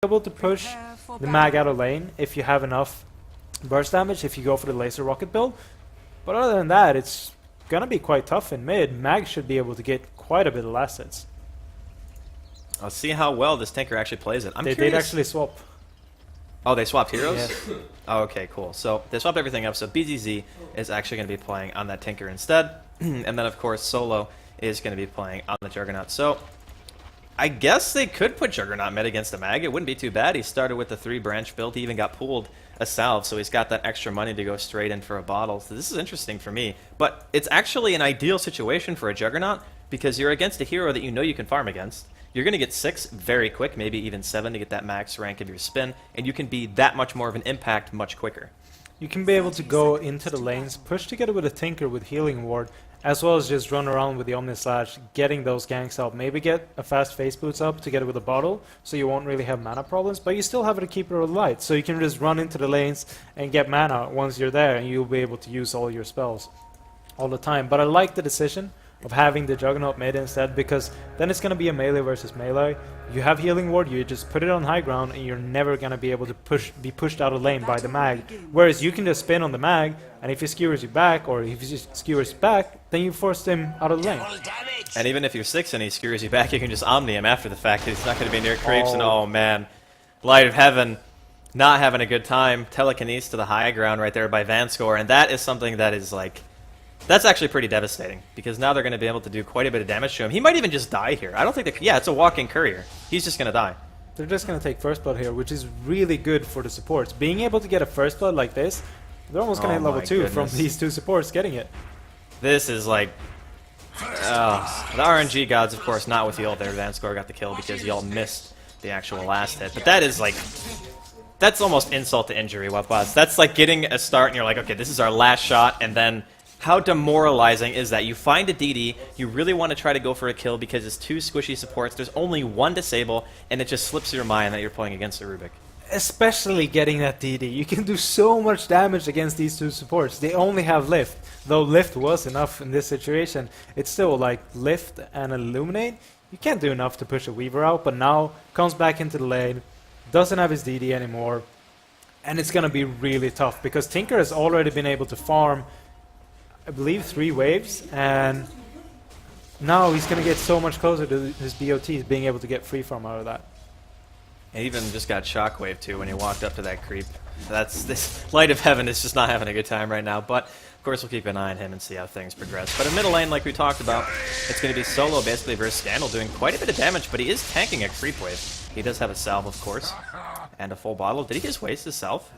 able to push the mag out of lane if you have enough burst damage, if you go for the laser rocket build. But other than that, it's gonna be quite tough in mid. Mag should be able to get quite a bit of last hits. I'll see how well this tanker actually plays it. They did actually swap. Oh, they swapped heroes? Yeah. Oh, okay, cool. So they swapped everything up, so BZZ is actually going to be playing on that tanker instead. And then, of course, Solo is going to be playing on the Juggernaut. So I guess they could put Juggernaut mid against the mag. It wouldn't be too bad. He started with the 3-branch build. He even got pulled a salve, so he's got that extra money to go straight in for a bottle. So this is interesting for me. But it's actually an ideal situation for a Juggernaut because you're against a hero that you know you can farm against. You're going to get 6 very quick, maybe even 7 to get that max rank of your spin, and you can be that much more of an impact much quicker. You can be able to go into the lanes, push together with a Tinker with Healing Ward, as well as just run around with the Omni Slash, getting those ganks up. Maybe get a fast face boots up together with a bottle, so you won't really have mana problems, but you still have a Keeper of the Light, so you can just run into the lanes and get mana once you're there, and you'll be able to use all your spells all the time. But I like the decision of having the Juggernaut mid instead, because then it's going to be a melee versus melee. You have Healing Ward, you just put it on high ground, and you're never going to be able to be pushed out of lane by the mag. Whereas you can just spin on the mag, and if he skewers you back, or if he just skewers back, then you force him out of the lane. And even if you're 6 and he skewers you back, you can just Omni him after the fact. He's not going to be near creeps, and oh man, Light of Heaven not having a good time. Telekinesis to the high ground right there by Vanscore, and that is something that is like, that's actually pretty devastating, because now they're going to be able to do quite a bit of damage to him. He might even just die here. I don't think that... Yeah, it's a walking courier. He's just going to die. They're just going to take first blood here, which is really good for the supports. Being able to get a first blood like this, they're almost going to hit level 2 from these 2 supports getting it. This is like... the RNG gods, of course, not with the ult there. Vanscore got the kill because y'all missed the actual last hit. But that is like... That's almost insult to injury, Wapwas. That's like getting a start and you're like, okay, this is our last shot, and then... How demoralizing is that? You find a DD, you really want to try to go for a kill because it's 2 squishy supports, there's only 1 disable, and it just slips your mind that you're playing against a Rubik. Especially getting that DD. You can do so much damage against these 2 supports. They only have Lift. Though Lift was enough in this situation, it's still like Lift and Illuminate. You can't do enough to push a Weaver out, but now comes back into the lane, doesn't have his DD anymore, and it's going to be really tough because Tinker has already been able to farm, I believe, 3 waves, and now he's going to get so much closer to his BOTs, being able to get free farm out of that. And even just got Shockwave too when he walked up to that creep. This Light of Heaven is just not having a good time right now, but of course we'll keep an eye on him and see how things progress. But in middle lane, like we talked about, it's going to be Solo basically versus Scandal doing quite a bit of damage, but he is tanking a creep wave. He does have a salve, of course, and a full bottle. Did he just waste his salve?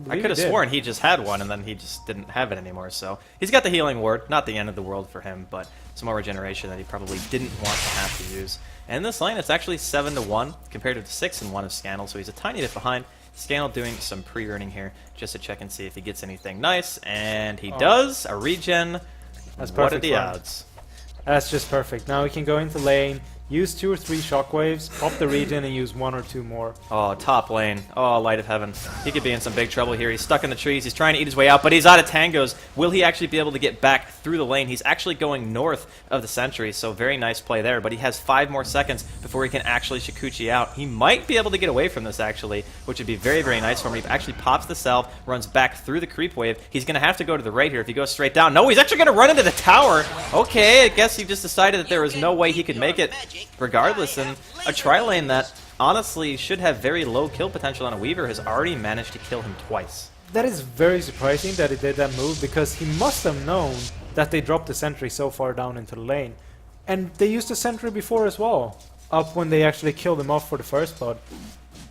I could have sworn he just had one and then he just didn't have it anymore. So he's got the Healing Ward, not the end of the world for him, but some more regeneration that he probably didn't want to have to use. And in this lane, it's actually 7-1 compared to the 6-1 of Scandal, so he's a tiny bit behind. Scandal doing some pre-earning here just to check and see if he gets anything nice, and he does. A regen. That's perfect. What are the odds? That's just perfect. Now we can go into lane, use 2 or 3 shockwaves, pop the regen, and use 1 or 2 more. Oh, top lane. Oh, Light of Heaven. He could be in some big trouble here. He's stuck in the trees. He's trying to eat his way out, but he's out of tangos. Will he actually be able to get back through the lane? He's actually going north of the sentry, so very nice play there, but he has 5 more seconds before he can actually Shikuchi out. He might be able to get away from this, actually, which would be very, very nice for him. He actually pops the salve, runs back through the creep wave. He's going to have to go to the right here if he goes straight down. No, he's actually going to run into the tower. Okay, I guess he just decided that there was no way he could make it regardless. And a tri-lane that honestly should have very low kill potential on a Weaver has already managed to kill him twice. That is very surprising that he did that move, because he must have known that they dropped the sentry so far down into the lane. And they used the sentry before as well, up when they actually killed him off for the first blood.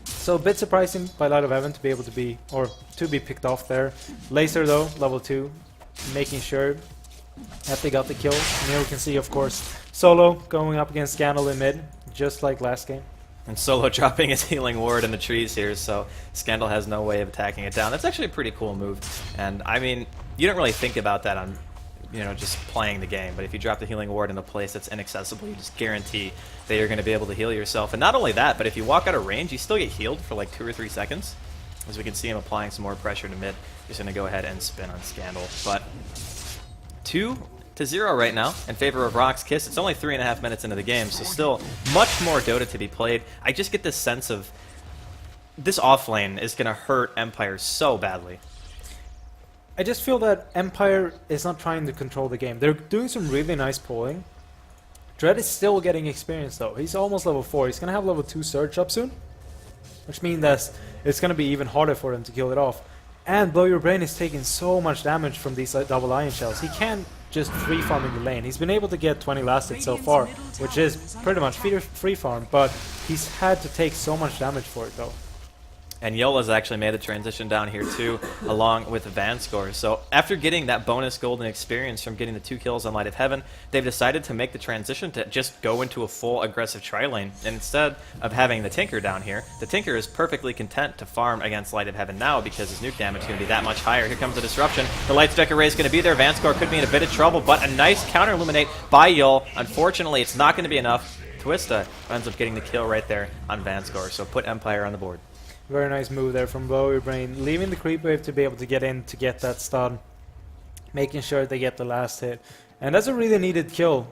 So a bit surprising by Light of Heaven to be able to be, or to be picked off there. Laser though, level 2, making sure that they got the kill. And here we can see, of course, Solo going up against Scandal in mid, just like last game. And Solo dropping his Healing Ward in the trees here, so Scandal has no way of attacking it down. That's actually a pretty cool move. And I mean, you don't really think about that on, you know, just playing the game, but if you drop the Healing Ward in a place that's inaccessible, you just guarantee that you're going to be able to heal yourself. And not only that, but if you walk out of range, you still get healed for like 2 or 3 seconds. As we can see him applying some more pressure to mid. He's going to go ahead and spin on Scandal. But 2-0 right now in favor of Rock's Kiss. It's only 3.5 minutes into the game, so still much more Dota to be played. I just get this sense of this off lane is going to hurt Empire so badly. I just feel that Empire is not trying to control the game. They're doing some really nice pulling. Dread is still getting experience though. He's almost level 4. He's going to have level 2 Surge up soon, which means that it's going to be even harder for him to kill it off. And Blow Your Brain is taking so much damage from these double ion shells. He can't just free farm in the lane. He's been able to get 20 last hits so far, which is pretty much free farm, but he's had to take so much damage for it though. And Yola's actually made the transition down here too, along with the Van score. So after getting that bonus golden experience from getting the 2 kills on Light of Heaven, they've decided to make the transition to just go into a full aggressive tri-lane. And instead of having the Tinker down here, the Tinker is perfectly content to farm against Light of Heaven now because his nuke damage is going to be that much higher. Here comes the disruption. The Light Strike Array is going to be there. Van score could be in a bit of trouble, but a nice counter illuminate by Yol. Unfortunately, it's not going to be enough. Twista ends up getting the kill right there on Van score, so put Empire on the board. Very nice move there from Blow Your Brain, leaving the creep wave to be able to get in to get that stun, making sure they get the last hit. And that's a really needed kill.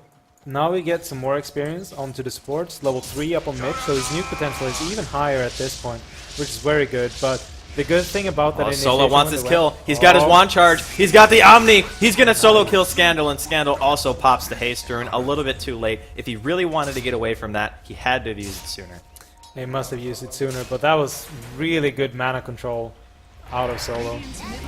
Now we get some more experience onto the supports, level 3 up on Mitch, so his nuke potential is even higher at this point, which is very good. But the good thing about that Solo wants his kill. He's got his wand charge. He's got the Omni. He's going to solo kill Scandal, and Scandal also pops the haste rune a little bit too late. If he really wanted to get away from that, he had to have used it sooner. They must have used it sooner, but that was really good mana control out of Solo.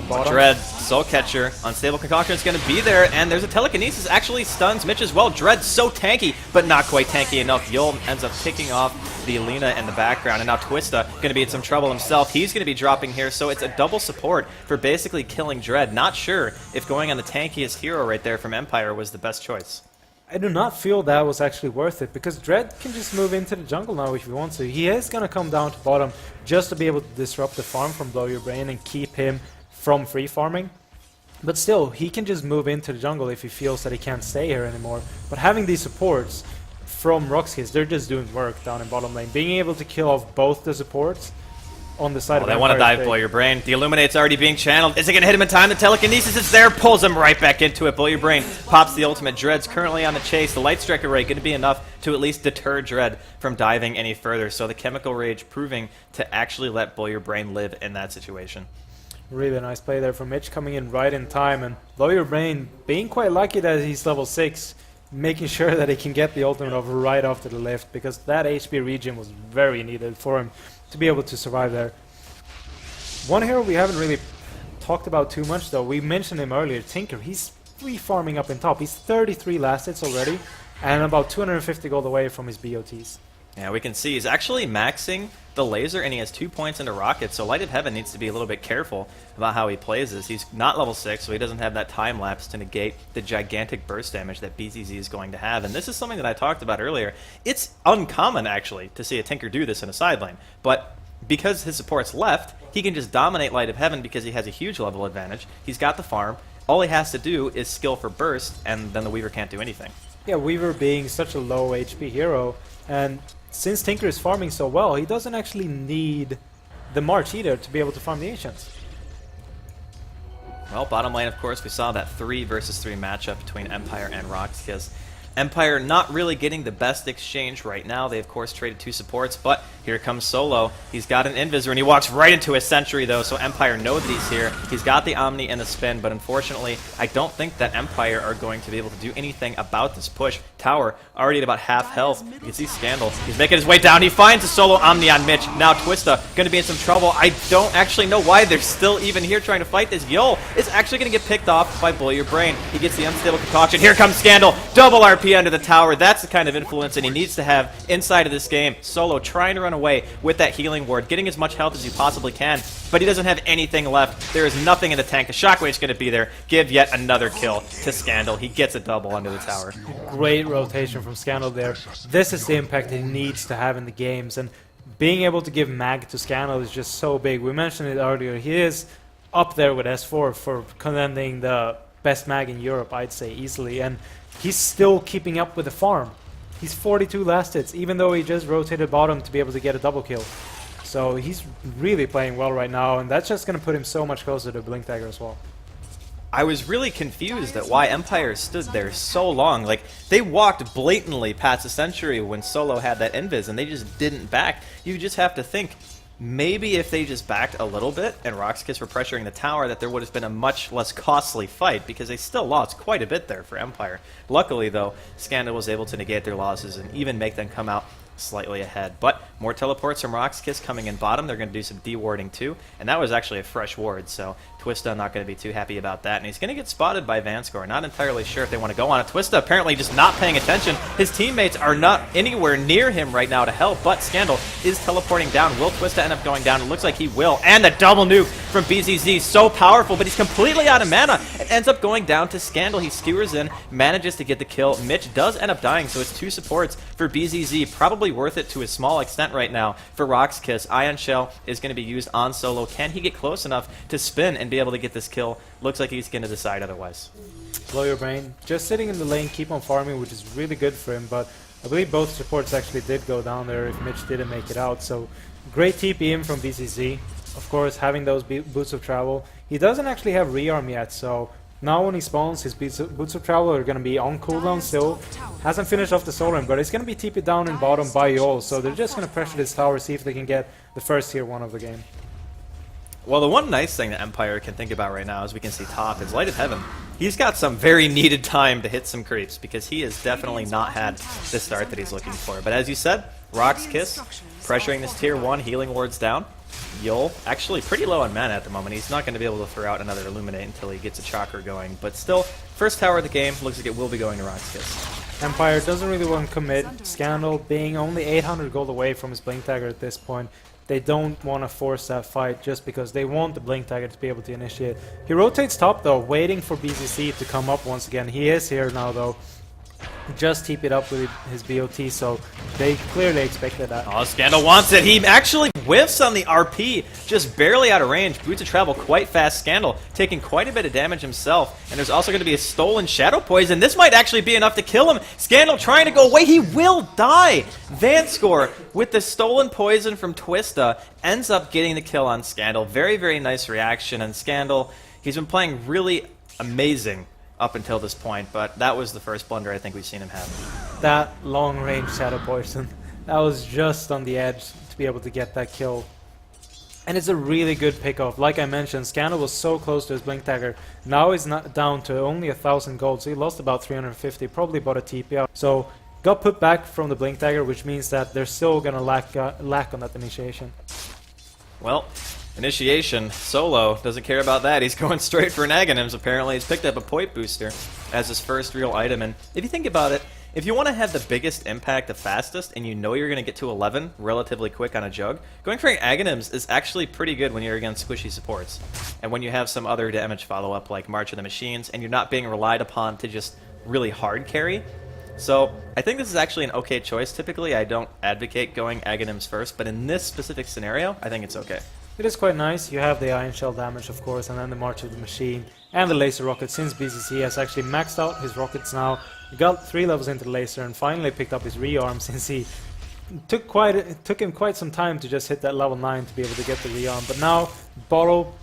Bottom. Dread, Soul Catcher, Unstable Concoction is going to be there, and there's a Telekinesis actually stuns Mitch as well. Dread so tanky, but not quite tanky enough. Yul ends up picking off the Alina in the background, and now Twista going to be in some trouble himself. He's going to be dropping here, so it's a double support for basically killing Dread. Not sure if going on the tankiest hero right there from Empire was the best choice. I do not feel that was actually worth it, because Dread can just move into the jungle now if he wants to. He is going to come down to bottom just to be able to disrupt the farm from Blow Your Brain and keep him from free farming. But still, he can just move into the jungle if he feels that he can't stay here anymore. But having these supports from Roxkiss, they're just doing work down in bottom lane. Being able to kill off both the supports on the side of they want to dive Blow Your Brain. The Illuminate's already being channeled. Is it going to hit him in time? The Telekinesis is there, pulls him right back into it. Blow Your Brain pops the ultimate. Dread's currently on the chase. The Light Strike Array going to be enough to at least deter Dread from diving any further. So the Chemical Rage proving to actually let Blow Your Brain live in that situation. Really nice play there from Mitch, coming in right in time, and Blow Your Brain being quite lucky that he's level 6, making sure that he can get the ultimate over right after the lift, because that HP regen was very needed for him to be able to survive there. One hero we haven't really talked about too much though, we mentioned him earlier, Tinker. He's free farming up in top. He's 33 last hits already, and about 250 gold away from his BOTs. Yeah, we can see he's actually maxing the laser, and he has 2 points into rocket, so Light of Heaven needs to be a little bit careful about how he plays this. He's not level 6, so he doesn't have that time lapse to negate the gigantic burst damage that BZZ is going to have, and this is something that I talked about earlier. It's uncommon, actually, to see a Tinker do this in a side lane, but because his support's left, he can just dominate Light of Heaven because he has a huge level advantage. He's got the farm. All he has to do is skill for burst, and then the Weaver can't do anything. Yeah, Weaver being such a low HP hero, and since Tinker is farming so well, he doesn't actually need the March either to be able to farm the Ancients. Well, bottom lane, of course, we saw that 3 versus 3 matchup between Empire and Roxkiss. Empire not really getting the best exchange right now. They, of course, traded 2 supports, but here comes Solo. He's got an Invisor, and he walks right into his Sentry, though, so Empire know these here. He's got the Omni and the Spin, but unfortunately, I don't think that Empire are going to be able to do anything about this push. Tower already at about half health. You can see Scandal. He's making his way down. He finds a solo Omni on Mitch. Now Twista going to be in some trouble. I don't actually know why they're still even here trying to fight this. Yol is actually going to get picked off by Blow Your Brain. He gets the Unstable Concoction. Here comes Scandal. Double RP under the tower. That's the kind of influence that he needs to have inside of this game. Solo trying to run away with that healing ward, getting as much health as you possibly can, but he doesn't have anything left. There is nothing in the tank. The Shockwave's going to be there. Give yet another kill to Scandal. He gets a double under the tower. Great rotation from Scandal there. This is the impact he needs to have in the games, and being able to give mag to Scandal is just so big. We mentioned it earlier. He is up there with S4 for contending the best mag in Europe, I'd say, easily, and he's still keeping up with the farm. He's 42 last hits, even though he just rotated bottom to be able to get a double kill. So he's really playing well right now, and that's just going to put him so much closer to Blink Dagger as well. I was really confused at why Empire stood there so long. Like, they walked blatantly past the Sentry when Solo had that Invis, and they just didn't back. You just have to think, maybe if they just backed a little bit and Roxkiss were pressuring the tower, that there would have been a much less costly fight, because they still lost quite a bit there for Empire. Luckily, though, Scandal was able to negate their losses and even make them come out slightly ahead. But more teleports from Roxkiss coming in bottom. They're going to do some de-warding too, and that was actually a fresh ward, so Twista not going to be too happy about that, and he's going to get spotted by Vanscore. Not entirely sure if they want to go on it. Twista apparently just not paying attention. His teammates are not anywhere near him right now to help, but Scandal is teleporting down. Will Twista end up going down? It looks like he will, and the double nuke from BZZ, so powerful, but he's completely out of mana. It ends up going down to Scandal. He skewers in, manages to get the kill. Mitch does end up dying, so it's 2 supports for BZZ. Probably worth it to a small extent right now for Roxkiss. Ion Shell is going to be used on Solo. Can he get close enough to spin and be able to get this kill? Looks like he's going to decide otherwise. Blow your brain. Just sitting in the lane, keep on farming, which is really good for him, but I believe both supports actually did go down there if Mitch didn't make it out, so great TP in from BCZ. Of course, having those boots of travel. He doesn't actually have rearm yet, so now when he spawns, his boots of travel are going to be on cooldown still. Hasn't finished off the soul ring, but it's going to be TP'd down in bottom by Yol, so they're just going to pressure this tower, see if they can get the first tier 1 of the game. Well, the one nice thing that Empire can think about right now, as we can see top, is Light of Heaven. He's got some very needed time to hit some creeps, because he has definitely not had the start that he's looking for. But as you said, Roxkiss pressuring this tier 1, healing wards down. Yol, actually pretty low on mana at the moment. He's not going to be able to throw out another Illuminate until he gets a Chakra going. But still, first tower of the game, looks like it will be going to Roxkiss. Empire doesn't really want to commit. Scandal being only 800 gold away from his Blink Dagger at this point. They don't want to force that fight just because they want the Blink Dagger to be able to initiate. He rotates top though, waiting for BZC to come up once again. He is here now though. Just TP it up with his BOT, so they clearly expected that. Oh, Scandal wants it. He actually whiffs on the RP, just barely out of range. Boots of travel quite fast. Scandal taking quite a bit of damage himself, and there's also going to be a stolen Shadow Poison. This might actually be enough to kill him. Scandal trying to go away. He will die. Vanscore, with the stolen poison from Twista, ends up getting the kill on Scandal. Very, very nice reaction, and Scandal, he's been playing really amazing up until this point, but that was the first blunder I think we've seen him have. That long-range Shadow Poison, that was just on the edge to be able to get that kill. And it's a really good pickoff. Like I mentioned, Scandal was so close to his Blink Dagger. Now he's not down to only 1,000 gold, so he lost about 350, probably bought a TP out. So got put back from the Blink Dagger, which means that they're still going to lack on that initiation. Well, initiation, Solo doesn't care about that. He's going straight for an Aghanims, apparently. He's picked up a point booster as his first real item, and if you think about it, if you want to have the biggest impact the fastest, and you know you're going to get to 11 relatively quick on a jug, going for an Aghanims is actually pretty good when you're against squishy supports. And when you have some other damage follow-up like March of the Machines, and you're not being relied upon to just really hard carry. So, I think this is actually an okay choice. Typically, I don't advocate going Aghanims first, but in this specific scenario, I think it's okay. It is quite nice. You have the Iron Shell damage, of course, and then the March of the Machine, and the Laser Rocket, since BCC has actually maxed out his rockets now. He got 3 levels into the laser and finally picked up his rearm, since he took him quite some time to just hit that level 9 to be able to get the rearm. But now, Bottle,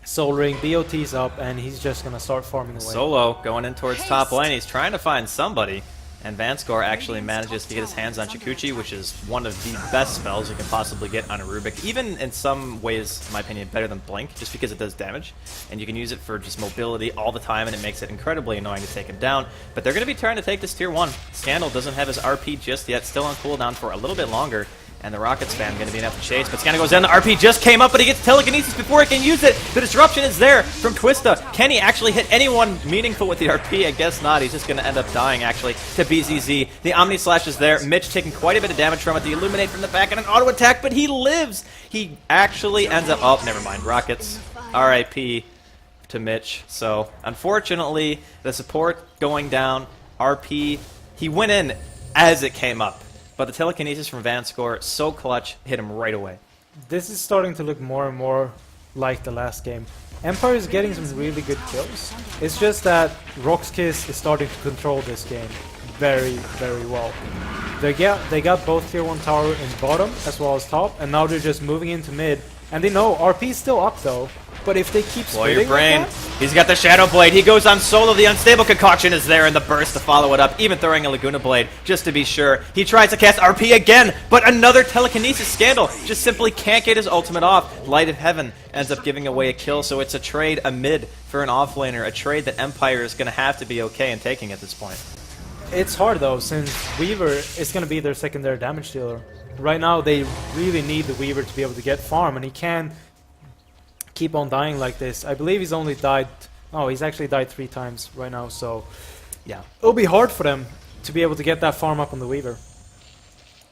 Soul Ring, BOT's up, and he's just going to start farming away. Solo going in towards top lane. He's trying to find somebody. And Vanscore actually manages to get his hands on Chikuchi, which is one of the best spells you can possibly get on a Rubik. Even in some ways, in my opinion, better than Blink, just because it does damage. And you can use it for just mobility all the time, and it makes it incredibly annoying to take him down. But they're going to be trying to take this tier 1. Scandal doesn't have his RP just yet, still on cooldown for a little bit longer. And the Rocket Spam going to be enough to chase, but Scandal goes down. The RP just came up, but he gets Telekinesis before he can use it. The disruption is there from Twista. Can he actually hit anyone meaningful with the RP? I guess not. He's just going to end up dying, actually, to BZZ. The Omni Slash is there. Mitch taking quite a bit of damage from it. The Illuminate from the back and an auto attack, but he lives. He actually ends up... Oh, never mind. Rockets. RIP to Mitch. So, unfortunately, the support going down. RP. He went in as it came up. But the Telekinesis from Vanscore, so clutch, hit him right away. This is starting to look more and more like the last game. Empire is getting some really good kills. It's just that Roxkiss is starting to control this game very, very well. They got both tier 1 tower in bottom as well as top, and now they're just moving into mid. And they know RP is still up though. But if they keep Blow your splitting brain. like that, He's got the Shadow Blade. He goes on solo. The Unstable Concoction is there in the burst to follow it up, even throwing a Laguna Blade just to be sure. He tries to cast RP again, but another Telekinesis Scandal just simply can't get his ultimate off. Light of Heaven ends up giving away a kill, so it's a trade, a mid for an offlaner, a trade that Empire is going to have to be okay in taking at this point. it's hard though, since Weaver is going to be their secondary damage dealer. Right now, they really need the Weaver to be able to get farm, and he can't keep on dying like this. I believe he's only died... Oh, he's actually died 3 times right now, so... Yeah, it'll be hard for them to be able to get that farm up on the Weaver.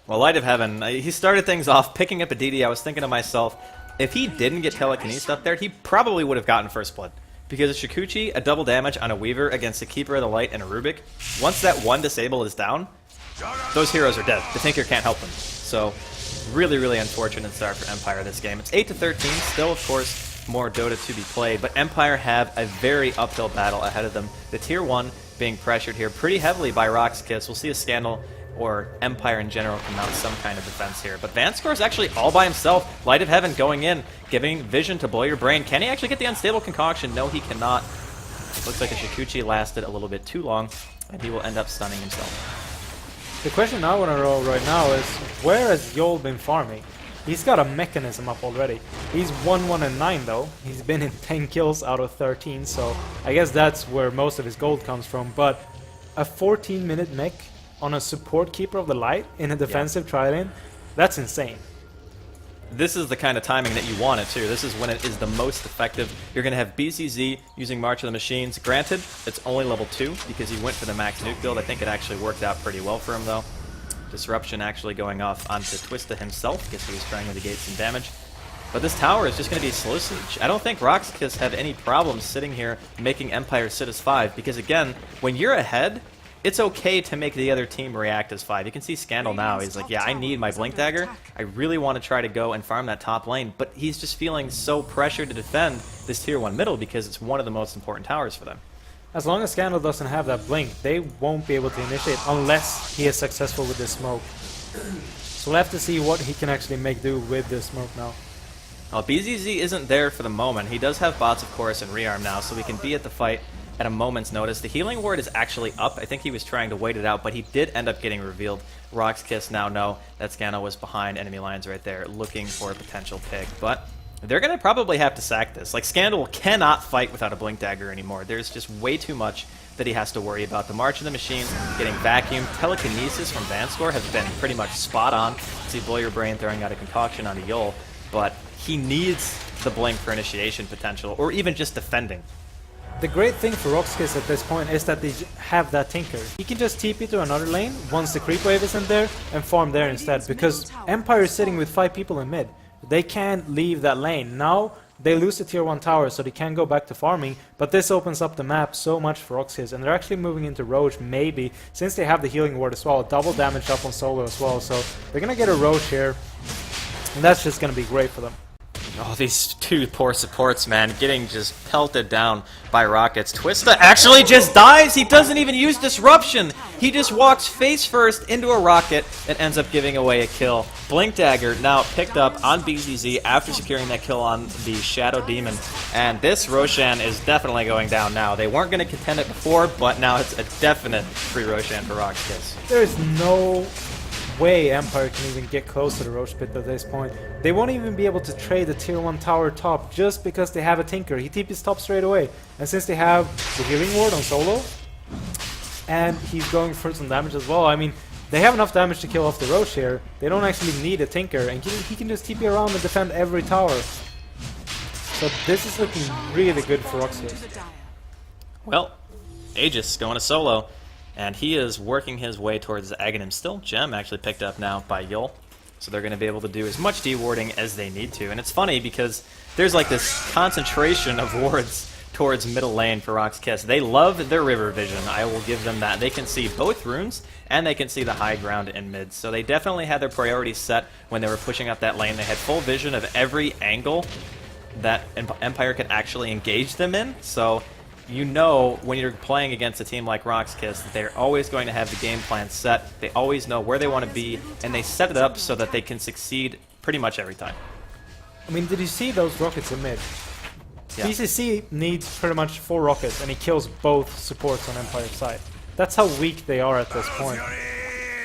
Well, Light of Heaven, he started things off picking up a DD. I was thinking to myself, if he didn't get Telekinesis up there, he probably would have gotten First Blood. Because a Shikuchi, a double damage on a Weaver against a Keeper of the Light and a Rubik, once that one disable is down, those heroes are dead. The Tinker can't help them. So, really, really unfortunate start for Empire this game. It's 8-13, still, of course, more Dota to be played, but Empire have a very uphill battle ahead of them. The Tier 1 being pressured here pretty heavily by Rock's Kiss. We'll see a Scandal or Empire in general can mount some kind of defense here. But Vanscore is actually all by himself. Light of Heaven going in, giving vision to blow your brain. Can he actually get the Unstable Concoction? No, he cannot. Looks like a Shikuchi lasted a little bit too long, and he will end up stunning himself. The question I want to roll right now is, where has Yol been farming? He's got a Mechanism up already. He's 1-1-9 though. He's been in 10 kills out of 13, so I guess that's where most of his gold comes from. But a 14-minute mech on a support Keeper of the Light in a defensive tri-lane, that's insane. This is the kind of timing that you want it too. This is when it is the most effective. You're going to have BCZ using March of the Machines. Granted, it's only level 2 because he went for the max nuke build. I think it actually worked out pretty well for him though. Disruption actually going off onto Twista himself because he was trying to negate some damage. But this tower is just going to be slow siege. I don't think Rock's Kiss have any problems sitting here making Empire sit as 5 because again, when you're ahead, it's okay to make the other team react as 5. You can see Scandal now. He's like, yeah, I need my Blink Dagger. I really want to try to go and farm that top lane. But he's just feeling so pressured to defend this Tier 1 middle because it's one of the most important towers for them. As long as Scandal doesn't have that blink, they won't be able to initiate unless he is successful with this smoke. So we'll have to see what he can actually make do with this smoke now. Well, BZZ isn't there for the moment. He does have bots, of course, and rearm now, so he can be at the fight at a moment's notice. The healing ward is actually up. I think he was trying to wait it out, but he did end up getting revealed. Rock's Kiss now know that Scandal was behind enemy lines right there, looking for a potential pick, but they're going to probably have to sack this. Like, Scandal cannot fight without a Blink Dagger anymore. There's just way too much that he has to worry about. The March of the Machines getting vacuumed. Telekinesis from Vanscore has been pretty much spot on. See Blow Your Brain throwing out a concoction onto Yol, but he needs the Blink for initiation potential, or even just defending. The great thing for Roxkiss at this point is that they have that Tinker. He can just TP to another lane once the creep wave isn't there and farm there instead, because Empire is sitting with 5 people in mid. They can't leave that lane. Now they lose the tier 1 tower, so they can go back to farming, but this opens up the map so much for Roxkiss, and they're actually moving into Roche maybe, since they have the healing ward as well, double damage up on solo as well, so they're gonna get a Roche here, and that's just gonna be great for them. Oh, these two poor supports, man, getting just pelted down by rockets. Twista actually just dies! He doesn't even use Disruption! He just walks face first into a rocket and ends up giving away a kill. Blink Dagger now picked up on BZZ after securing that kill on the Shadow Demon. And this Roshan is definitely going down now. They weren't going to contend it before, but now it's a definite free Roshan for Rockskiss. There's no way Empire can even get close to the Roche pit at this point. They won't even be able to trade the tier 1 tower top just because they have a Tinker. He TP's top straight away. And since they have the healing ward on solo, and he's going for some damage as well, I mean, they have enough damage to kill off the Roche here. They don't actually need a Tinker, and he can just TP around and defend every tower. So this is looking really good for Roxkiss. Well, Aegis going to solo. And he is working his way towards the Aghanim still. Gem actually picked up now by Yul. So they're going to be able to do as much dewarding as they need to. And it's funny because there's like this concentration of wards towards middle lane for Roxkiss. They love their river vision. I will give them that. They can see both runes and they can see the high ground in mid. So they definitely had their priorities set when they were pushing up that lane. They had full vision of every angle that Empire could actually engage them in. So you know when you're playing against a team like Roxkiss that they're always going to have the game plan set. They always know where they want to be, and they set it up so that they can succeed pretty much every time. I mean, did you see those rockets in mid? Yeah. BCC needs pretty much 4 rockets, and he kills both supports on Empire's side. That's how weak they are at this point.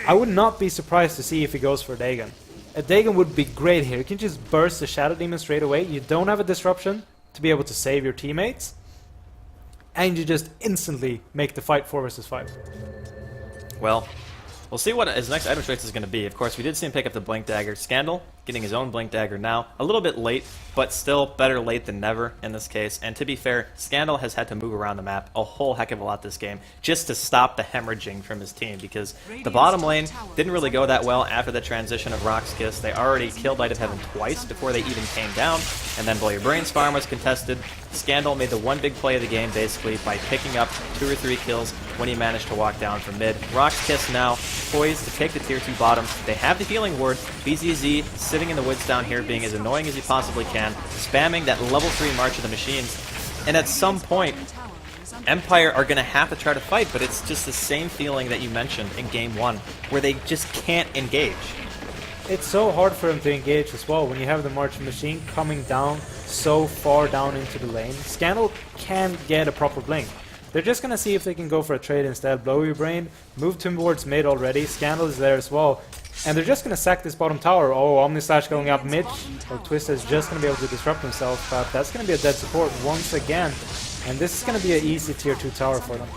I would not be surprised to see if he goes for Dagon. A Dagon would be great here. You can just burst the Shadow Demon straight away. You don't have a disruption to be able to save your teammates. And you just instantly make the fight 4 versus 5. Well, we'll see what his next item choice is going to be. Of course, we did see him pick up the Blink Dagger. Scandal getting his own Blink Dagger now. A little bit late, but still better late than never in this case. And to be fair, Scandal has had to move around the map a whole heck of a lot this game just to stop the hemorrhaging from his team, because the bottom lane didn't really go that well after the transition of Rock's Kiss. They already killed Light of Heaven twice before they even came down, and then Blow Your Brains farm was contested. Scandal made the one big play of the game basically by picking up 2 or 3 kills when he managed to walk down from mid. Rock's Kiss now poised to take the tier 2 bottom. They have the healing ward. BZZ sitting in the woods down here being as annoying as he possibly can, spamming that level 3 March of the Machines. And at some point, Empire are going to have to try to fight, but it's just the same feeling that you mentioned in game 1, where they just can't engage. It's so hard for him to engage as well when you have the March Machine coming down so far down into the lane. Scandal can't get a proper blink. They're just going to see if they can go for a trade instead. Blow Your Brain, move towards mid already. Scandal is there as well. And they're just going to sack this bottom tower. Oh, Omnislash going up mid. Or Twista is just going to be able to disrupt himself. But that's going to be a dead support once again. And this is going to be an easy tier 2 tower for them.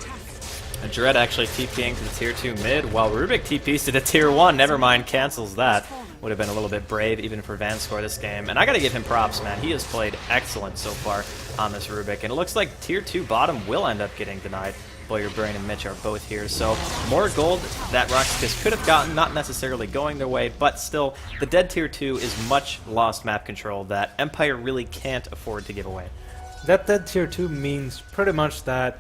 And Dread actually TPing to the tier 2 mid, while Rubik TPs to the tier 1. Never mind, cancels that. Would have been a little bit brave even for Vanscore this game. And I got to give him props, man. He has played excellent so far on this Rubik. And it looks like tier 2 bottom will end up getting denied. Blow Your Brain and Mitch are both here. So more gold that Rock's Kiss could have gotten, not necessarily going their way, but still, the dead tier 2 is much lost map control that Empire really can't afford to give away. That dead tier 2 means pretty much that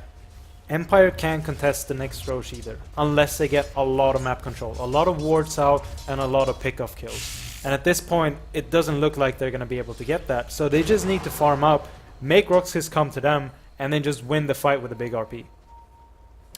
Empire can't contest the next Roche either, unless they get a lot of map control, a lot of wards out, and a lot of pick-off kills. And at this point, it doesn't look like they're going to be able to get that, so they just need to farm up, make Roxas come to them, and then just win the fight with a big RP.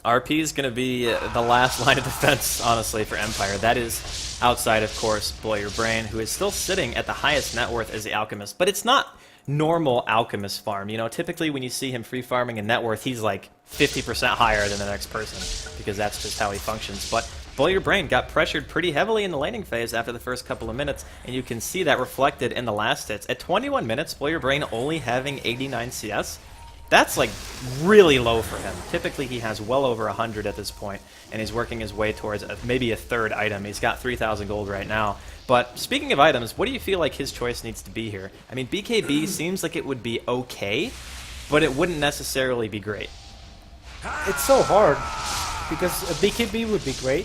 RP is going to be the last line of defense, honestly, for Empire. That is outside, of course, Blow Your Brain, who is still sitting at the highest net worth as the Alchemist, but it's not normal Alchemist farm. You know, typically when you see him free farming in net worth, he's like 50% higher than the next person, because that's just how he functions. But Blow Your Brain got pressured pretty heavily in the laning phase after the first couple of minutes, and you can see that reflected in the last hits. At 21 minutes, Blow Your Brain only having 89 CS, that's like really low for him. Typically he has well over 100 at this point, and he's working his way towards maybe a third item. He's got 3,000 gold right now. But speaking of items, what do you feel like his choice needs to be here? I mean, BKB seems like it would be okay, but it wouldn't necessarily be great. It's so hard, because a BKB would be great,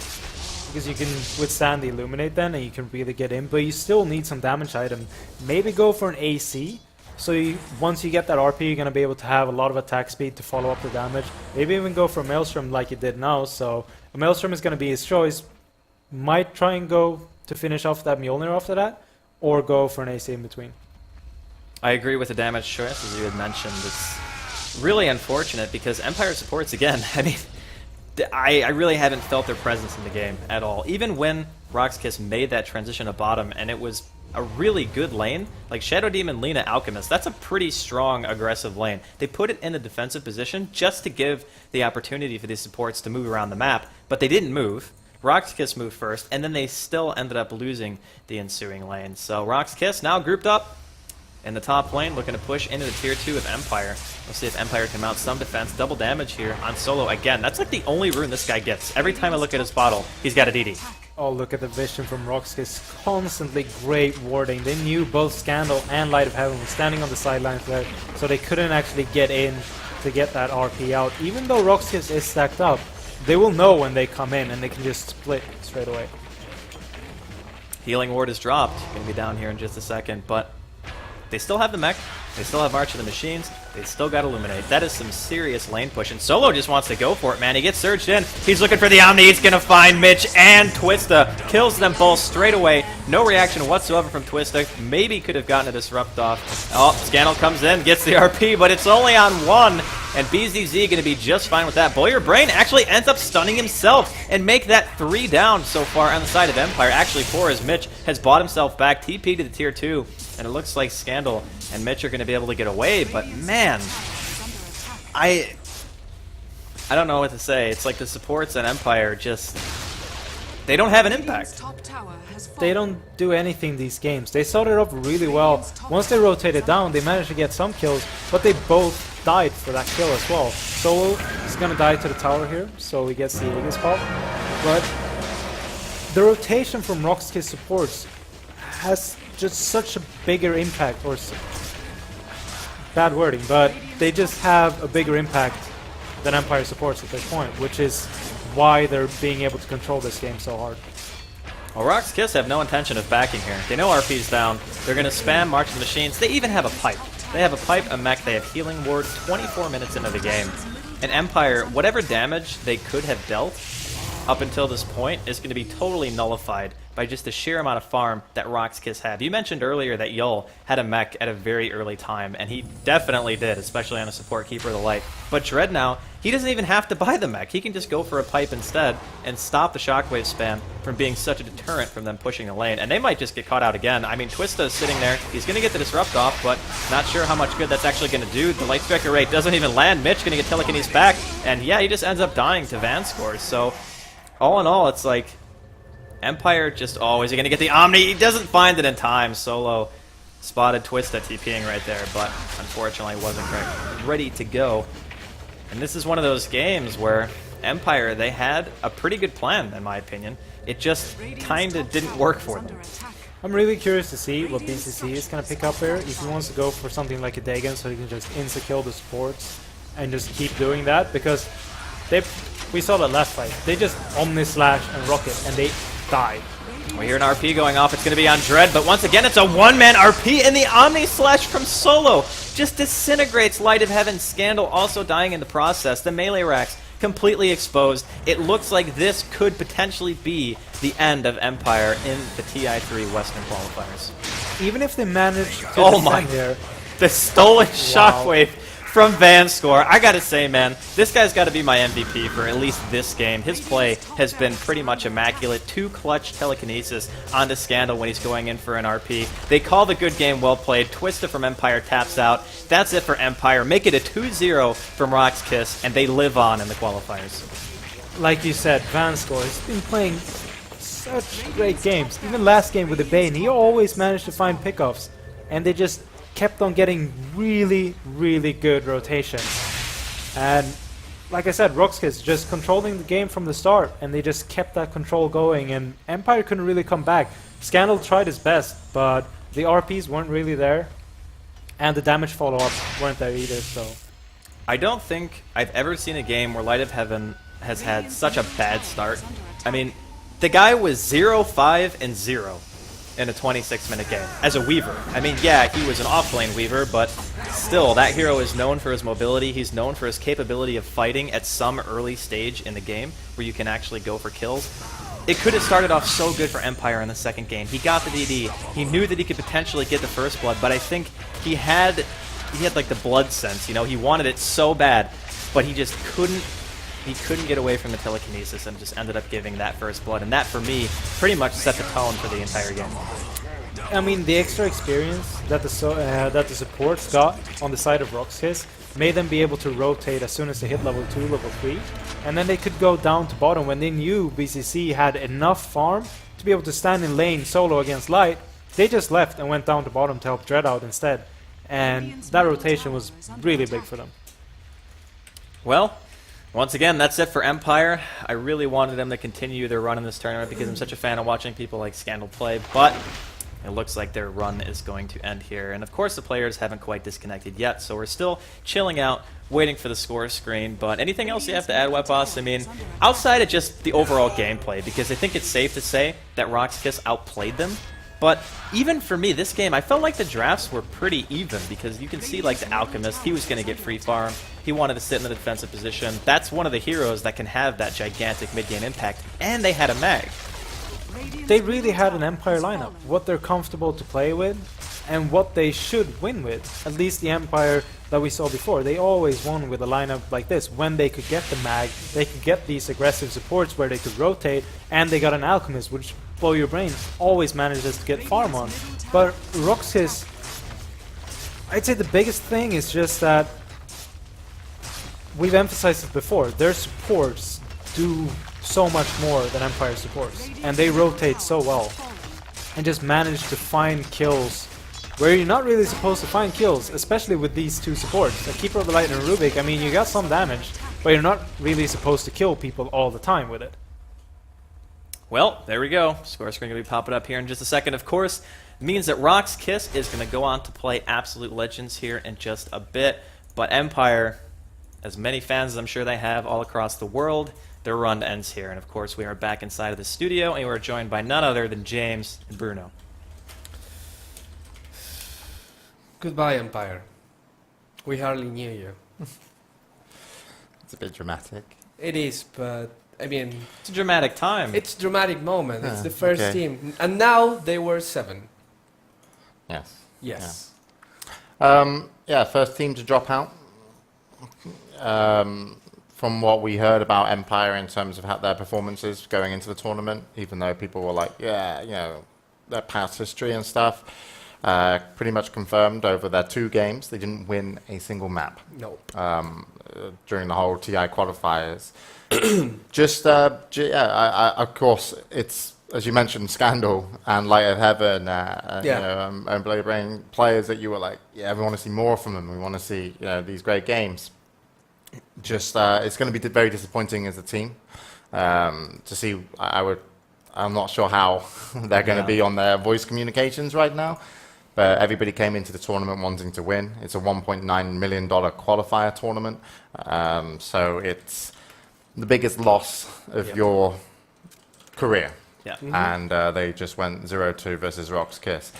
because you can withstand the Illuminate then, and you can really get in, but you still need some damage item. Maybe go for an AC, so once you get that RP, you're going to be able to have a lot of attack speed to follow up the damage. Maybe even go for a Maelstrom like you did now, so a Maelstrom is going to be his choice. Might try and go to finish off that Mjolnir after that, or go for an AC in between. I agree with the damage choice, as you had mentioned. It's really unfortunate because Empire supports, again, I mean, I really haven't felt their presence in the game at all. Even when Rock's Kiss made that transition to bottom, and it was a really good lane, like Shadow Demon, Lina, Alchemist, that's a pretty strong, aggressive lane. They put it in a defensive position just to give the opportunity for these supports to move around the map, but they didn't move. Rock's Kiss moved first, and then they still ended up losing the ensuing lane. So Rock's Kiss now grouped up in the top lane, looking to push into the tier 2 of Empire. We'll see if Empire can mount some defense. Double damage here on solo again. That's like the only rune this guy gets. Every time I look at his bottle, he's got a DD. Oh, look at the vision from Roxkiss. Constantly great warding. They knew both Scandal and Light of Heaven were standing on the sidelines there, so they couldn't actually get in to get that RP out. Even though Roxkiss is stacked up, they will know when they come in, and they can just split straight away. Healing ward is dropped. Going to be down here in just a second, but they still have the mech. They still have March of the Machines. They still got Illuminate. That is some serious lane push, and Solo just wants to go for it, man. He gets surged in. He's looking for the Omni. He's going to find Mitch and Twista. Kills them both straight away. No reaction whatsoever from Twista. Maybe could have gotten a disrupt off. Oh, Scandal comes in, gets the RP, but it's only on one. And BZZ going to be just fine with that. Blow Your Brain actually ends up stunning himself and make that 3 down so far on the side of Empire. Actually, 4 as Mitch has bought himself back. TP to the tier 2. And it looks like Scandal and Mitch are going to be able to get away, but man, I don't know what to say. It's like the supports and Empire just, they don't have an impact. They don't do anything these games. They started off really well. Once they rotated down, they managed to get some kills, but they both died for that kill as well. Solo is gonna die to the tower here, so he gets the Aegis pop. But the rotation from Roxkiss supports has just such a bigger impact, or bad wording, but they just have a bigger impact than Empire supports at this point, which is why they're being able to control this game so hard. Well, Rock's Kiss have no intention of backing here. They know RP's down. They're going to spam March the Machines. They even have a pipe. They have a pipe, a mech, they have Healing Ward 24 minutes into the game. And Empire, whatever damage they could have dealt up until this point is going to be totally nullified by just the sheer amount of farm that Rock's Kiss have. You mentioned earlier that Yul had a mech at a very early time, and he definitely did, especially on a support Keeper of the Light. But Dread now, he doesn't even have to buy the mech. He can just go for a pipe instead and stop the shockwave spam from being such a deterrent from them pushing the lane. And they might just get caught out again. I mean, Twista is sitting there. He's going to get the Disrupt off, but not sure how much good that's actually going to do. The Light Striker rate doesn't even land. Mitch going to get telekinesis back, and yeah, he just ends up dying to Van scores. So all in all, it's like Empire just always going to get the Omni. He doesn't find it in time. Solo spotted Twista TPing right there, but unfortunately wasn't ready to go. And this is one of those games where Empire, they had a pretty good plan, in my opinion. It just kind of didn't work for them. I'm really curious to see what BCC is going to pick up here. If he wants to go for something like a Dagon so he can just insta-kill the supports and just keep doing that, because we saw that last fight. They just Omni Slash and Rocket and they died. We hear an RP going off. It's going to be on Dread, but once again, it's a one-man RP, and the Omni Slash from Solo just disintegrates Light of Heaven. Scandal also dying in the process. The melee racks completely exposed. It looks like this could potentially be the end of Empire in the TI3 Western qualifiers. Even if they manage to defend here, the stolen shockwave from Van Score. I gotta say, man, this guy's gotta be my MVP for at least this game. His play has been pretty much immaculate. 2 clutch telekinesis onto Scandal when he's going in for an RP. They call the good game well played. Twista from Empire taps out. That's it for Empire. Make it a 2-0 from Rock's Kiss, and they live on in the qualifiers. Like you said, Van Score has been playing such great games. Even last game with the Bane, he always managed to find pickoffs, and they just kept on getting really, really good rotation. And like I said, Roxkiss just controlling the game from the start, and they just kept that control going, and Empire couldn't really come back. Scandal tried his best, but the RPs weren't really there, and the damage follow-ups weren't there either, so. I don't think I've ever seen a game where Light of Heaven has had such a bad start. I mean, the guy was 0-5 and 0 in a 26-minute game as a Weaver. I mean, yeah, he was an off-lane Weaver, but still, that hero is known for his mobility. He's known for his capability of fighting at some early stage in the game where you can actually go for kills. It could have started off so good for Empire in the second game. He got the DD. He knew that he could potentially get the first blood, but I think he had like the blood sense, you know? He wanted it so bad, but he just couldn't. He couldn't get away from the telekinesis and just ended up giving that first blood. And that, for me, pretty much set the tone for the entire game. I mean, the extra experience that the supports got on the side of Roxkiss made them be able to rotate as soon as they hit level 2, level 3. And then they could go down to bottom when they knew BCC had enough farm to be able to stand in lane solo against Light. They just left and went down to bottom to help Dread out instead. And that rotation was really big for them. Well, once again, that's it for Empire. I really wanted them to continue their run in this tournament because I'm such a fan of watching people like Scandal play, but it looks like their run is going to end here. And of course, the players haven't quite disconnected yet, so we're still chilling out, waiting for the score screen. But anything else you have to add, Webboss? I mean, outside of just the overall gameplay, because I think it's safe to say that Roxkiss outplayed them. But even for me, this game, I felt like the drafts were pretty even, because you can see, like, the Alchemist, he was going to get free farm. He wanted to sit in the defensive position. That's one of the heroes that can have that gigantic mid-game impact. And they had a mag. They really had an Empire lineup, what they're comfortable to play with, and what they should win with. At least the Empire that we saw before, they always won with a lineup like this. When they could get the mag, they could get these aggressive supports where they could rotate, and they got an Alchemist, which blow your brains, always manages to get farm on. But Roxas, I'd say the biggest thing is just that we've emphasized it before, their supports do so much more than Empire supports, and they rotate so well, and just manage to find kills where you're not really supposed to find kills, especially with these two supports. Like Keeper of the Light and Rubik, I mean, you got some damage, but you're not really supposed to kill people all the time with it. Well, there we go. Score screen going to be popping up here in just a second. Of course, it means that Rock's Kiss is going to go on to play Absolute Legends here in just a bit. But Empire, as many fans as I'm sure they have all across the world, their run ends here. And of course, we are back inside of the studio, and we're joined by none other than James and Bruno. Goodbye, Empire. We hardly knew you. It's a bit dramatic. It is, but I mean, It's a dramatic time. it's a dramatic moment. It's Yeah, the first okay. team, and now they were 7. Yes. Yes. Yeah, first team to drop out. From what we heard about Empire in terms of how their performances going into the tournament, even though people were like, yeah, you know, their past history and stuff, pretty much confirmed over their 2 games. They didn't win a single map No. during the whole TI qualifiers. Of course, it's, as you mentioned, Scandal and Light of Heaven, you know, and Blade Brain players that you were like, yeah, we want to see more from them. We want to see, you know, these great games. Just, it's going to be very disappointing as a team to see. I'm not sure how they're going to be on their voice communications right now. But everybody came into the tournament wanting to win. It's a $1.9 million qualifier tournament. So it's the biggest loss of your career. Yeah. And they just went 0-2 versus Rock's Kiss.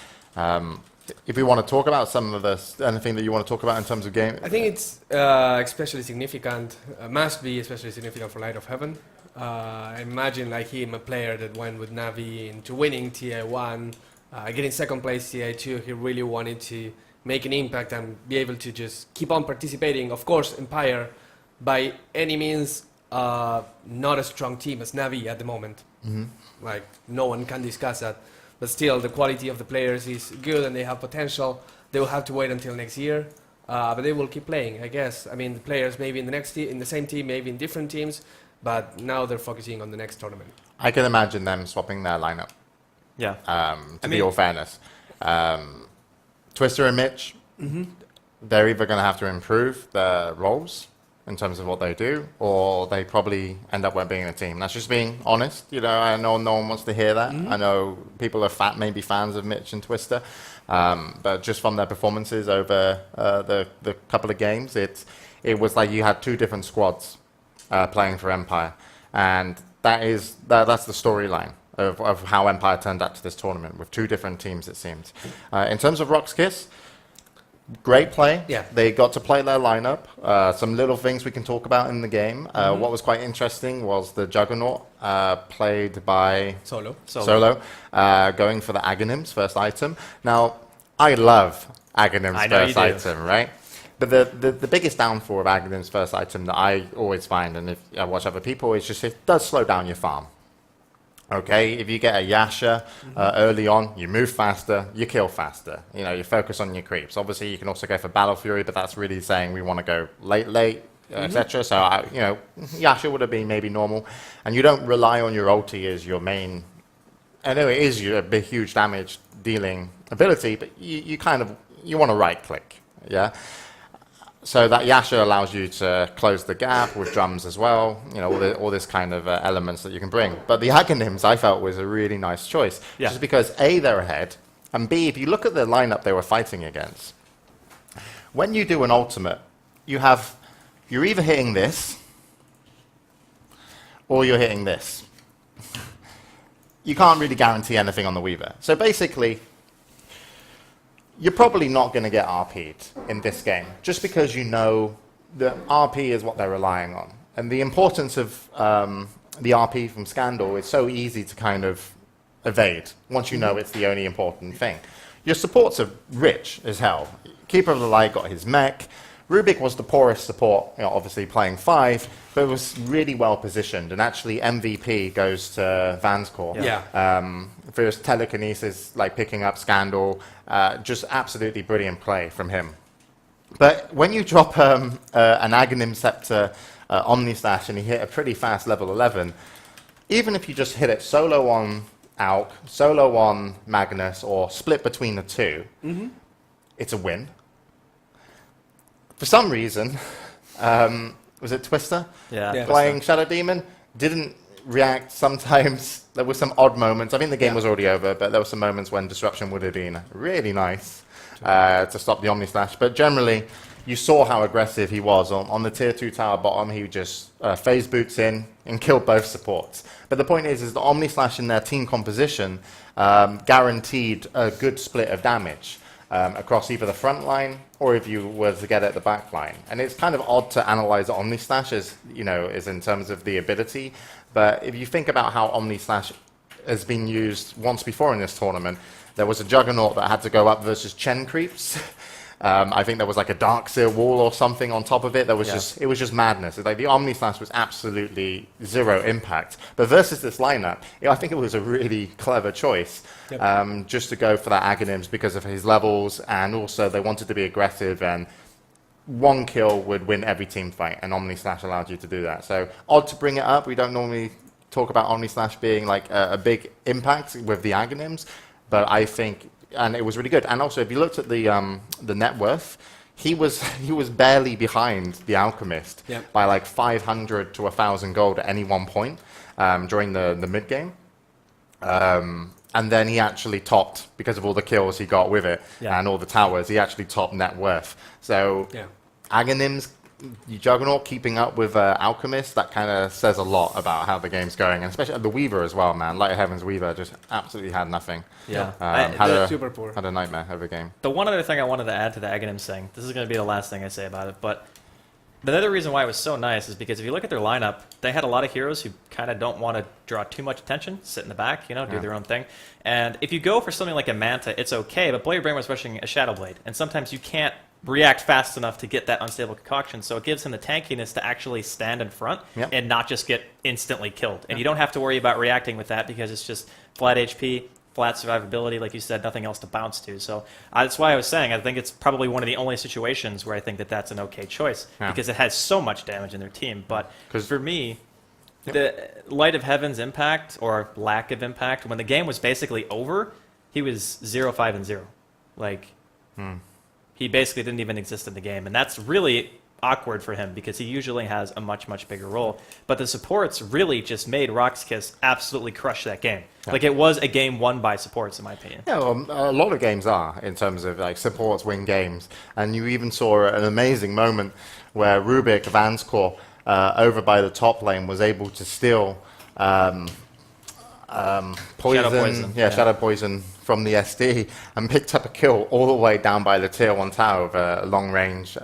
If we want to talk about some of this, anything that you want to talk about in terms of game? I think it's especially significant, must be especially significant for Light of Heaven. Imagine like him, a player that went with Navi into winning TI1, getting second place TI2. He really wanted to make an impact and be able to just keep on participating. Of course, Empire, by any means, not a strong team as Navi at the moment. Like, no one can discuss that. But still, the quality of the players is good and they have potential. They will have to wait until next year. But they will keep playing, I guess. I mean, the players maybe in the next in the same team, maybe in different teams. But now they're focusing on the next tournament. I can imagine them swapping their lineup. Yeah. To be all fairness, Twister and Mitch, they're either going to have to improve their roles in terms of what they do, or they probably end up being in a team. That's just being honest. You know, I know no one wants to hear that. I know people are maybe fans of Mitch and Twister, but just from their performances over the couple of games, it was like you had 2 different squads playing for Empire, and that's the storyline of how Empire turned out to this tournament with 2 different teams, it seems. In terms of Rock's Kiss, great play. Yeah. They got to play their lineup. Some little things we can talk about in the game. What was quite interesting was the Juggernaut played by Solo. Solo, going for the Aghanim's first item. Now, I love Aghanim's I know first you do. item, right? But the biggest downfall of Aghanim's first item that I always find, and if I watch other people, is just it does slow down your farm. Okay, if you get a Yasha early on, you move faster, you kill faster. You know, you focus on your creeps. Obviously, you can also go for Battle Fury, but that's really saying we want to go late, etc. So, you know, Yasha would have been maybe normal. And you don't rely on your ulti as your main... I know it is your big, huge damage dealing ability, but you kind of... You want to right-click, yeah? So that Yasha allows you to close the gap with drums as well, you know, all this kind of elements that you can bring. But the Aghanims, I felt, was a really nice choice. Yeah. Just because, A, they're ahead, and B, if you look at the lineup they were fighting against, when you do an ultimate, you're either hitting this, or you're hitting this. You can't really guarantee anything on the Weaver. So basically, you're probably not going to get RP'd in this game, just because you know that RP is what they're relying on. And the importance of the RP from Scandal is so easy to kind of evade, once you know it's the only important thing. Your supports are rich as hell. Keeper of the Light got his mech, Rubik was the poorest support, obviously playing 5, but it was really well positioned. And actually, MVP goes to Vanscore. For his telekinesis, like picking up Scandal, just absolutely brilliant play from him. But when you drop an Aghanim Scepter Omnislash and you hit a pretty fast level 11, even if you just hit it solo on Alk, solo on Magnus, or split between the two, it's a win. For some reason, was it Twister? Yeah. Playing Shadow Demon didn't react sometimes. There were some odd moments. I think the game was already over, but there were some moments when Disruption would have been really nice to stop the Omnislash. But generally, you saw how aggressive he was. On the tier 2 tower bottom, he would just phase boots in and kill both supports. But the point is the Omnislash in their team composition guaranteed a good split of damage across either the front line or if you were to get at the back line. And it's kind of odd to analyze Omnislash as, is in terms of the ability. But if you think about how Omnislash has been used once before in this tournament, there was a Juggernaut that had to go up versus Chen creeps. I think there was like a Darkseer wall or something on top of it. There was it was just madness. It's like the Omnislash was absolutely zero impact. But versus this lineup, I think it was a really clever choice just to go for that Aghanims because of his levels, and also they wanted to be aggressive, and one kill would win every team fight, and Omnislash allowed you to do that. So odd to bring it up. We don't normally talk about Omnislash being like a big impact with the Aghanims, but I think. And it was really good. And also, if you looked at the net worth, he was barely behind the Alchemist by like 500 to 1,000 gold at any one point during the mid game. And then he actually topped, because of all the kills he got with it and all the towers, he actually topped net worth. So Aghanims, Juggernaut keeping up with Alchemist, that kind of says a lot about how the game's going, and especially the Weaver as well, man. Light of Heaven's Weaver just absolutely had nothing. Super poor. Had a nightmare of a game. The one other thing I wanted to add to the Aghanim thing, this is going to be the last thing I say about it, but the other reason why it was so nice is because if you look at their lineup, they had a lot of heroes who kind of don't want to draw too much attention, sit in the back, do their own thing. And if you go for something like a Manta, it's okay, but Blade Brain was rushing a Shadow Blade, and sometimes you can't react fast enough to get that unstable concoction, so it gives him the tankiness to actually stand in front and not just get instantly killed. And you don't have to worry about reacting with that because it's just flat HP, flat survivability, like you said, nothing else to bounce to. So that's why I was saying I think it's probably one of the only situations where I think that that's an okay choice because it has so much damage in their team. But for me, the Light of Heaven's impact or lack of impact, when the game was basically over, he was 0-5-0. Like, he basically didn't even exist in the game. And that's really awkward for him because he usually has a much, much bigger role. But the supports really just made Roxkiss absolutely crush that game. Like, it was a game won by supports, in my opinion. Yeah, well, a lot of games are, in terms of like supports win games. And you even saw an amazing moment where Rubik, Vanscore, over by the top lane, was able to steal poison. Shadow Poison from the SD and picked up a kill all the way down by the tier 1 tower with a long range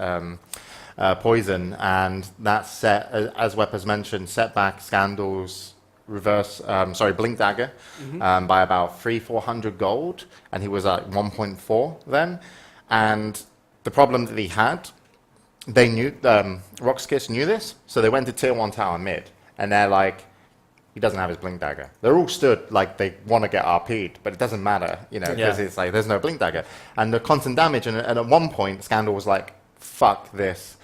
poison, and that set, as Web has mentioned, set back Scandal's Blink Dagger by about 300-400 gold, and he was at 1.4 then. And the problem that he had, they knew, Roxkiss knew this, so they went to tier 1 tower mid, and they're like, he doesn't have his Blink Dagger. They're all stood like they want to get RP'd, but it doesn't matter, because it's like there's no Blink Dagger. And the constant damage, and at one point, Scandal was like, fuck this.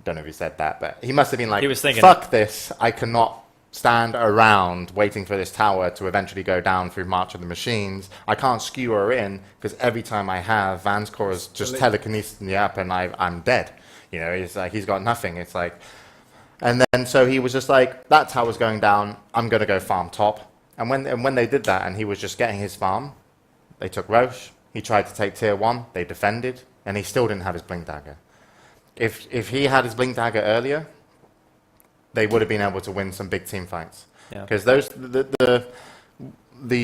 Don't know if he said that, but he must have been like, he was thinking, fuck this, I cannot stand around waiting for this tower to eventually go down through March of the Machines. I can't skew her in, because every time I have, Vanscore is just telekinesis me up and I'm dead. He's like, he's got nothing. It's like... And then, so he was just like, that tower's going down, I'm going to go farm top. And when they did that, and he was just getting his farm, they took Roche, he tried to take tier 1, they defended, and he still didn't have his Blink Dagger. If he had his Blink Dagger earlier, they would have been able to win some big team fights. Because the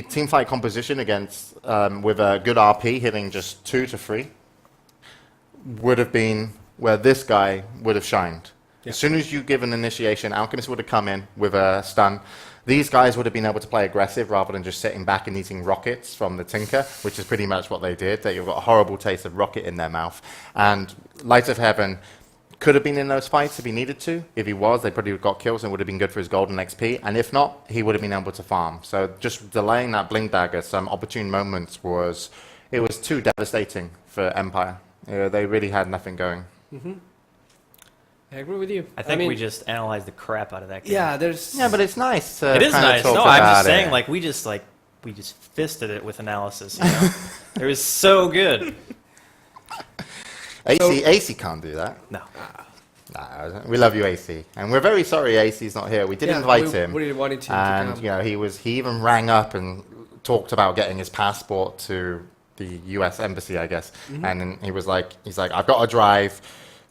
team fight composition against, with a good RP hitting just 2 to 3, would have been where this guy would have shined. As soon as you give an initiation, Alchemist would have come in with a stun. These guys would have been able to play aggressive rather than just sitting back and eating rockets from the Tinker, which is pretty much what they did. They've got a horrible taste of rocket in their mouth. And Light of Heaven could have been in those fights if he needed to. If he was, they probably would have got kills and would have been good for his golden XP. And if not, he would have been able to farm. So just delaying that Blink Dagger, some opportune moments, it was too devastating for Empire. They really had nothing going. I agree with you. I think mean, we just analyzed the crap out of that game. Yeah, there's. Yeah, but it's nice to It is kinda nice. talk No, I'm about just saying, it. we just fisted it with analysis. You know? It was so good. AC can't do that. No. Nah, we love you, AC, and we're very sorry AC's not here. We did invite him, We really wanted him and to come. he even rang up and talked about getting his passport to the U.S. embassy, I guess. And then he's like, I've got to drive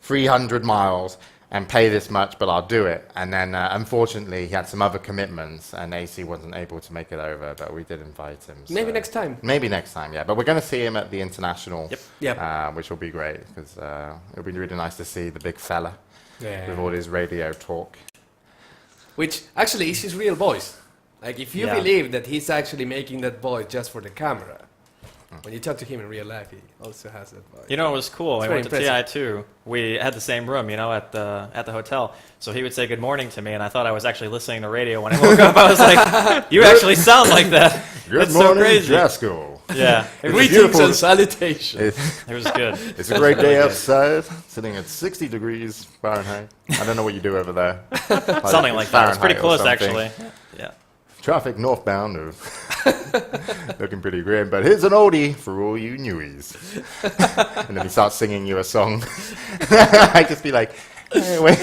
300 miles and pay this much, but I'll do it. And then, unfortunately, he had some other commitments, and AC wasn't able to make it over, but we did invite him. Maybe so- next time. Maybe next time, yeah. But we're going to see him at the International, Yep. which will be great, because it'll be really nice to see the big fella Yeah. with all his radio talk. Which actually is his real voice. Like, if you Yeah. believe that he's actually making that voice just for the camera, when you talk to him in real life, he also has that voice. You know, it was cool. It's I very went to TI too. We had the same room, at the hotel. So he would say good morning to me, and I thought I was actually listening to radio. When I woke up, I was like, "You actually sound like that." Good It's morning, so crazy. Jasco. Yeah, it was, Greetings beautiful. and salutations. it was good. It's a great day outside, sitting at 60 degrees Fahrenheit. I don't know what you do over there. Something like that. It's pretty Fahrenheit or close, something. actually. Yeah. Traffic northbound of looking pretty grim, but here's an oldie for all you newies. And then he starts singing you a song. I just be like, hey, wait.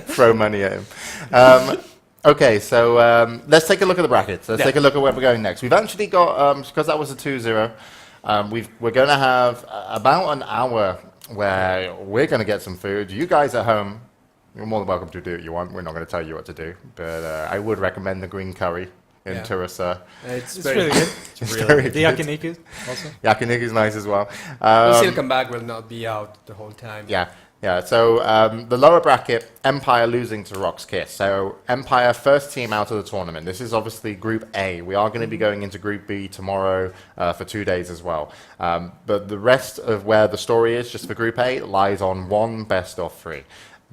Throw money at him. Okay, so let's take a look at the brackets. Let's take a look at where we're going next. We've actually got, because that was a 2-0, we're going to have about an hour where we're going to get some food. You guys at home, you're more than welcome to do what you want. We're not going to tell you what to do, but I would recommend the green curry in Yeah. Turissa. It's It's very really good. It's really very The good. yakiniku also. Yakiniku is nice as well. The Silicon Bag will not be out the whole time. Yeah. So the lower bracket, Empire losing to Rock's Kiss. So Empire, first team out of the tournament. This is obviously Group A. We are going to be going into Group B tomorrow for 2 days as well. But the rest of where the story is, just for Group A, lies on one best of 3.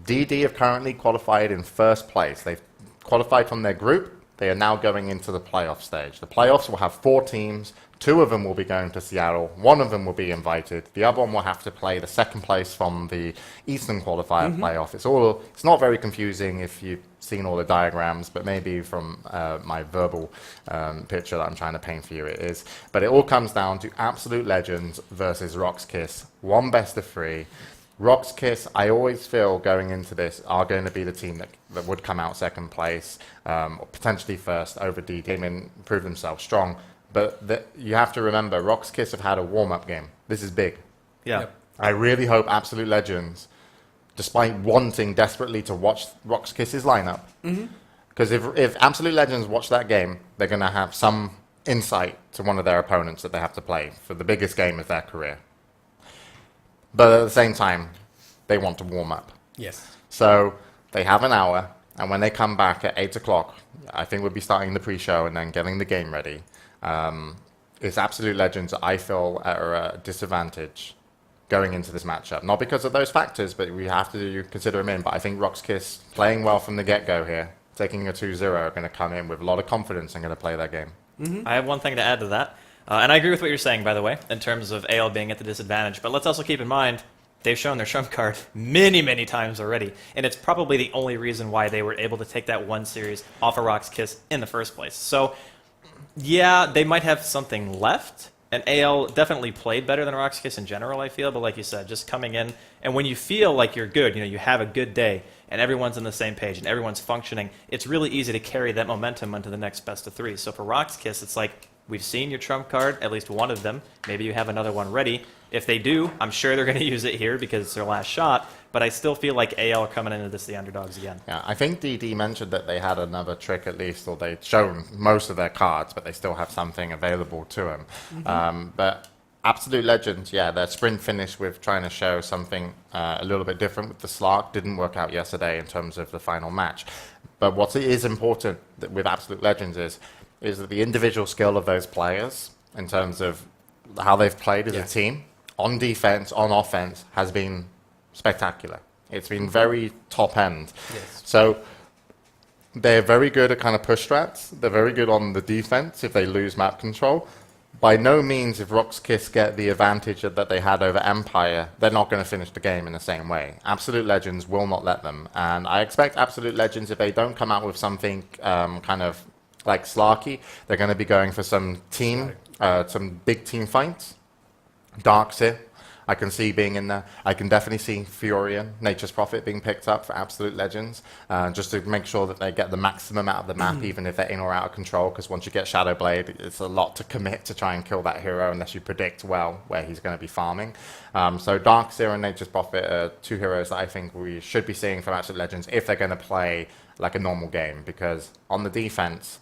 DD have currently qualified in first place. They've qualified from their group. They are now going into the playoff stage. The playoffs will have 4 teams. 2 of them will be going to Seattle. 1 of them will be invited. The other one will have to play the second place from the Eastern qualifier playoff. It's not very confusing if you've seen all the diagrams, but maybe from my verbal picture that I'm trying to paint for you it is. But it all comes down to Absolute Legends versus Rock's Kiss. 1 best of 3. Rock's Kiss, I always feel going into this, are going to be the team that would come out second place, or potentially first over D. Came in, proved themselves strong. But you have to remember, Rock's Kiss have had a warm-up game. This is big. Yeah. Yep. I really hope Absolute Legends, despite wanting desperately to watch Rock's Kiss's lineup, because if Absolute Legends watch that game, they're going to have some insight to one of their opponents that they have to play for the biggest game of their career. But at the same time, they want to warm up. Yes. So they have an hour, and when they come back at 8 o'clock, I think we'll be starting the pre-show and then getting the game ready. It's Absolute Legends, I feel, are at a disadvantage going into this matchup. Not because of those factors, but we have to consider them in. But I think Rock's Kiss, playing well from the get-go here, taking a 2-0, are going to come in with a lot of confidence and going to play their game. I have one thing to add to that. And I agree with what you're saying, by the way, in terms of AL being at the disadvantage. But let's also keep in mind, they've shown their trump card many, many times already. And it's probably the only reason why they were able to take that one series off of Rock's Kiss in the first place. So, yeah, they might have something left. And AL definitely played better than Rock's Kiss in general, I feel. But like you said, just coming in, and when you feel like you're good, you have a good day, and everyone's on the same page, and everyone's functioning, it's really easy to carry that momentum into the next best of 3. So for Rock's Kiss, it's like, we've seen your trump card, at least one of them. Maybe you have another one ready. If they do, I'm sure they're going to use it here because it's their last shot. But I still feel like AL are coming into this the underdogs again. Yeah, I think DD mentioned that they had another trick at least, or they'd shown most of their cards, but they still have something available to them. But Absolute Legends, yeah, their sprint finish with trying to show something a little bit different with the Slark didn't work out yesterday in terms of the final match. But what is important with Absolute Legends is that the individual skill of those players in terms of how they've played as a team, on defense, on offense, has been spectacular. It's been very top end. Yes. So they're very good at kind of push strats. They're very good on the defense if they lose map control. By no means, if Rock's Kiss get the advantage that they had over Empire, they're not going to finish the game in the same way. Absolute Legends will not let them. And I expect Absolute Legends, if they don't come out with something kind of like Slarky, they're going to be going for some some big team fights. Darkseer, I can see being in there. I can definitely see Furion, Nature's Prophet being picked up for Absolute Legends, just to make sure that they get the maximum out of the map, even if they're in or out of control, because once you get Shadow Blade, it's a lot to commit to try and kill that hero unless you predict well where he's going to be farming. So Darkseer and Nature's Prophet are two heroes that I think we should be seeing from Absolute Legends if they're going to play like a normal game, because on the defense,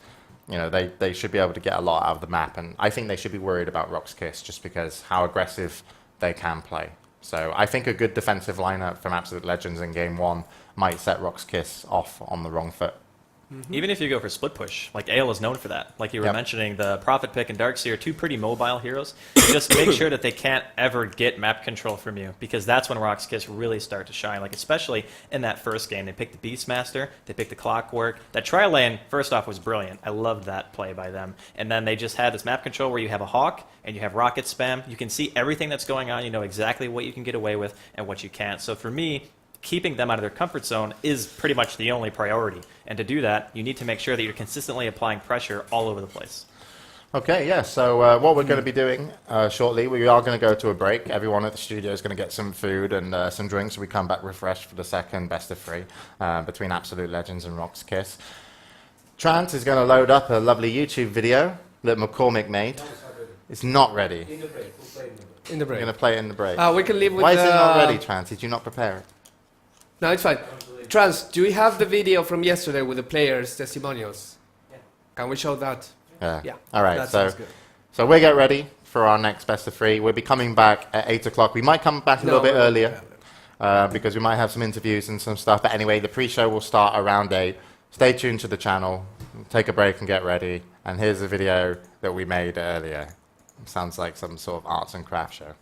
you know, they should be able to get a lot out of the map, and I think they should be worried about Rock's Kiss just because how aggressive they can play. So I think a good defensive lineup from Absolute Legends in game 1 might set Rock's Kiss off on the wrong foot. Even if you go for split push, like Ale is known for that. Like you were mentioning, the Prophet Pick and Darkseer are two pretty mobile heroes. Just make sure that they can't ever get map control from you, because that's when Rock's Kiss really start to shine. Like especially in that first game, they picked the Beastmaster, they picked the Clockwork. That tri lane, first off, was brilliant. I loved that play by them. And then they just had this map control where you have a Hawk and you have rocket spam. You can see everything that's going on. You know exactly what you can get away with and what you can't. So for me, keeping them out of their comfort zone is pretty much the only priority. And to do that, you need to make sure that you're consistently applying pressure all over the place. Okay, yeah, so what we're going to be doing shortly, we are going to go to a break. Everyone at the studio is going to get some food and some drinks. We come back refreshed for the second best of 3 between Absolute Legends and Rock's Kiss. Trant is going to load up a lovely YouTube video that McCormick made. It's not ready. In the break. We're going to play it in the break. We can live with Why is it not ready, Trant? Did you not prepare it? No, it's fine. Trans, do we have the video from yesterday with the players' testimonials? Yeah. Can we show that? Yeah. All right, That sounds good. so we'll get ready for our next best of 3. We'll be coming back at 8 o'clock. We might come back a little bit earlier because we might have some interviews and some stuff. But anyway, the pre-show will start around 8. Stay tuned to the channel. Take a break and get ready. And here's a video that we made earlier. Sounds like some sort of arts and crafts show.